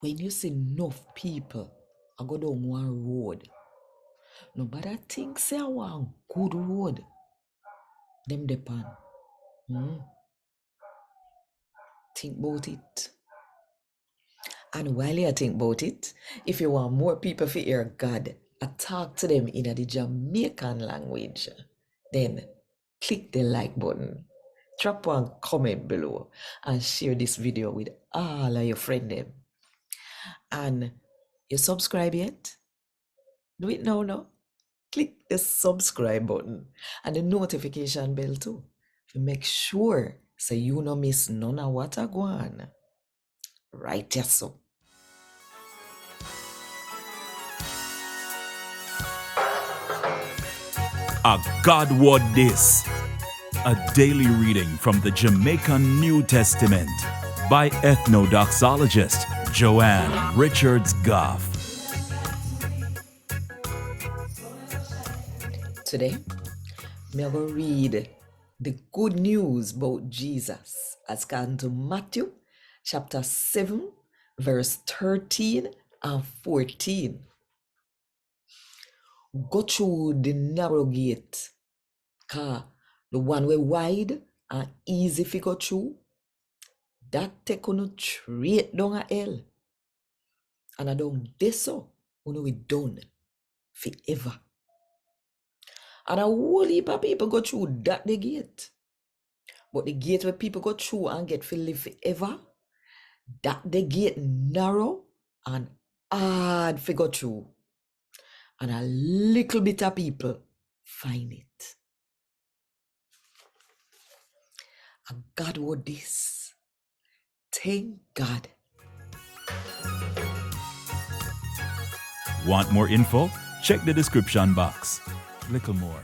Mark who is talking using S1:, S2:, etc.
S1: when you see enough people I go down one road, nobody thinks say I want good road, them depend. Think about it. And while you think about it, if you want more people to hear God, I talk to them in the Jamaican language, then click the like button, drop one comment below, and share this video with all of your friends. Them. And you subscribe yet? Do it now, no? Click the subscribe button and the notification bell too to make sure so you no miss none of what I go on. Right, yes, so.
S2: A God Word This, a daily reading from the Jamaican New Testament by Ethnodoxologist Joanne Richards Goffe.
S1: Today, me I go read the good news about Jesus as gone to Matthew chapter 7, verse 13 and 14. Go through the narrow gate, car the one way wide and easy to go through, that take you straight down a hell. And I don't this so, we done forever. And a whole heap of people go through that the gate. But the gate where people go through and get to live forever, that the gate narrow and hard to go through. And a little bit of people find it. And God would this. Thank God.
S2: Want more info? Check the description box. Little more.